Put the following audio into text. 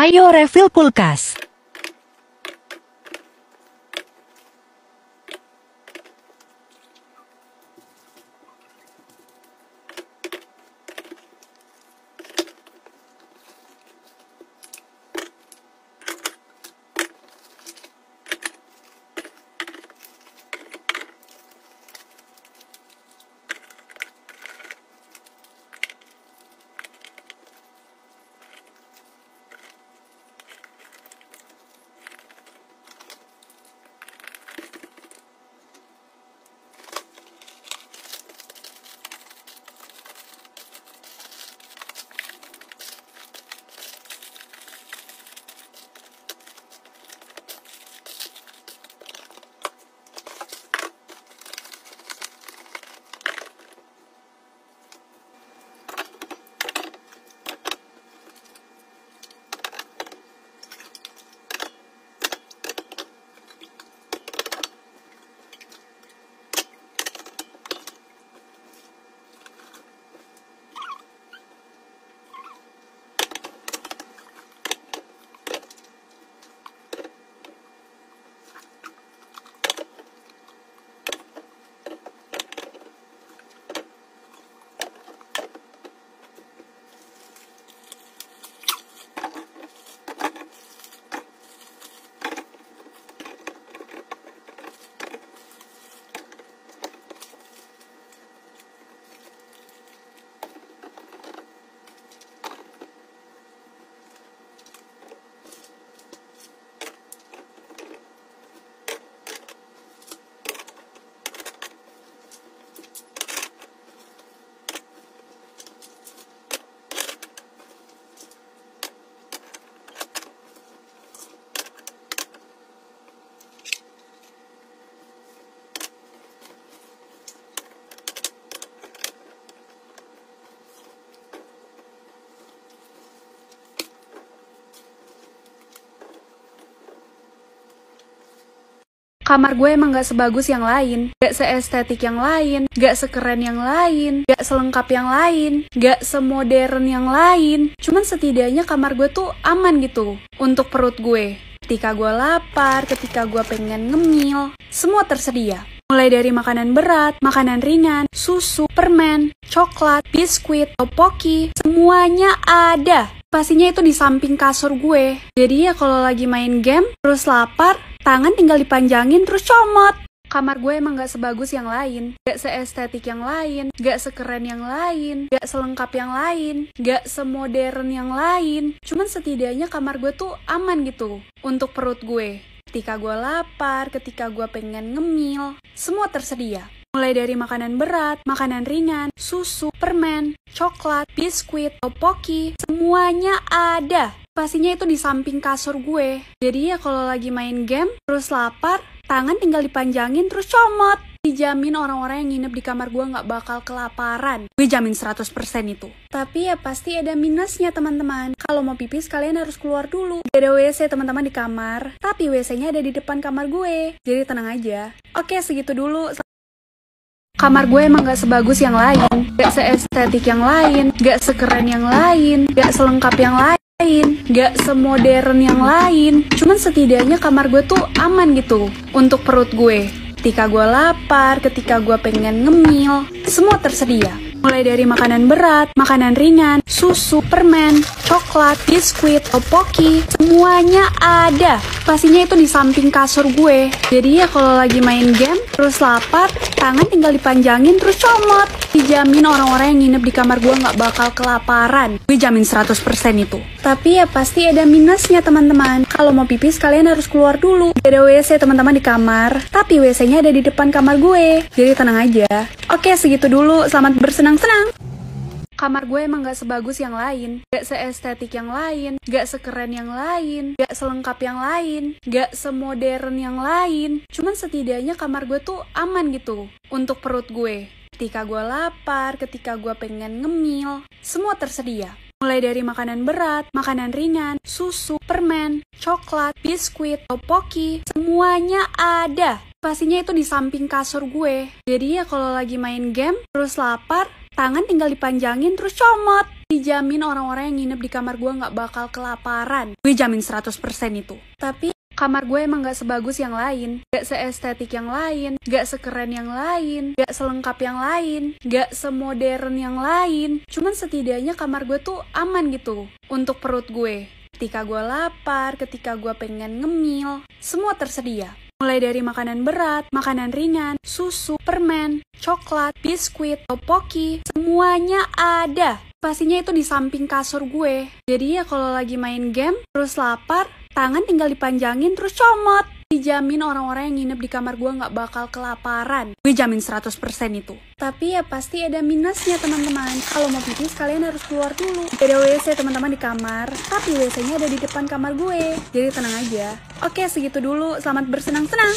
Ayo refill kulkas. Kamar gue emang gak sebagus yang lain, gak seestetik yang lain, gak sekeren yang lain, gak selengkap yang lain, gak semodern yang lain. Cuman setidaknya kamar gue tuh aman gitu untuk perut gue. Ketika gue lapar, ketika gue pengen ngemil, semua tersedia. Mulai dari makanan berat, makanan ringan, susu, permen, coklat, biskuit, topoki, semuanya ada. Pastinya itu di samping kasur gue. Jadi ya kalau lagi main game, terus lapar, tangan tinggal dipanjangin terus comot. Kamar gue emang gak sebagus yang lain, gak seestetik yang lain, gak sekeren yang lain, gak selengkap yang lain, gak semodern yang lain. Cuman setidaknya kamar gue tuh aman gitu untuk perut gue. Ketika gue lapar, ketika gue pengen ngemil, semua tersedia. Mulai dari makanan berat, makanan ringan, susu, permen, coklat, biskuit, topoki, semuanya ada. Pastinya itu di samping kasur gue. Jadi ya kalau lagi main game, terus lapar, tangan tinggal dipanjangin terus comot. Dijamin orang-orang yang nginep di kamar gue gak bakal kelaparan. Gue jamin 100% itu. Tapi ya pasti ada minusnya teman-teman. Kalau mau pipis kalian harus keluar dulu. Gak ada WC teman-teman di kamar, tapi WC-nya ada di depan kamar gue. Jadi tenang aja. Oke, segitu dulu. Kamar gue emang gak sebagus yang lain, gak seestetik yang lain, gak sekeren yang lain, gak selengkap yang lain, gak semodern yang lain. Cuman setidaknya kamar gue tuh aman gitu untuk perut gue. Ketika gue lapar, ketika gue pengen ngemil, semua tersedia. Mulai dari makanan berat, makanan ringan, susu, permen, coklat, biskuit, topoki, semuanya ada. Pastinya itu di samping kasur gue. Jadi ya kalau lagi main game, terus lapar, tangan tinggal dipanjangin terus comot. Dijamin orang-orang yang nginep di kamar gue gak bakal kelaparan. Gue jamin 100% itu. Tapi ya pasti ada minusnya teman-teman. Kalau mau pipis kalian harus keluar dulu. Gak ada WC teman-teman di kamar, tapi WC-nya ada di depan kamar gue. Jadi tenang aja. Oke, segitu dulu. Selamat bersenang-senang. Kamar gue emang gak sebagus yang lain, gak seestetik yang lain, gak sekeren yang lain, gak selengkap yang lain, gak semodern yang lain. Cuman setidaknya kamar gue tuh aman gitu untuk perut gue. Ketika gue lapar, ketika gue pengen ngemil, semua tersedia. Mulai dari makanan berat, makanan ringan, susu, permen, coklat, biskuit, topoki, semuanya ada. Pastinya itu di samping kasur gue. Jadi ya kalau lagi main game, terus lapar, tangan tinggal dipanjangin terus comot. Dijamin orang-orang yang nginep di kamar gue nggak bakal kelaparan. Gue jamin 100% itu. Tapi kamar gue emang gak sebagus yang lain, gak seestetik yang lain, gak sekeren yang lain, gak selengkap yang lain, gak semodern yang lain. Cuman setidaknya kamar gue tuh aman gitu untuk perut gue. Ketika gue lapar, ketika gue pengen ngemil, semua tersedia. Mulai dari makanan berat, makanan ringan, susu, permen, coklat, biskuit, topoki, semuanya ada. Pastinya itu di samping kasur gue. Jadi ya kalau lagi main game, terus lapar, tangan tinggal dipanjangin terus comot. Dijamin orang-orang yang nginep di kamar gue gak bakal kelaparan. Gue jamin 100% itu. Tapi ya pasti ada minusnya teman-teman. Kalau mau pipis kalian harus keluar dulu. Ada WC teman-teman di kamar, tapi WC-nya ada di depan kamar gue. Jadi tenang aja. Oke, segitu dulu. Selamat bersenang-senang.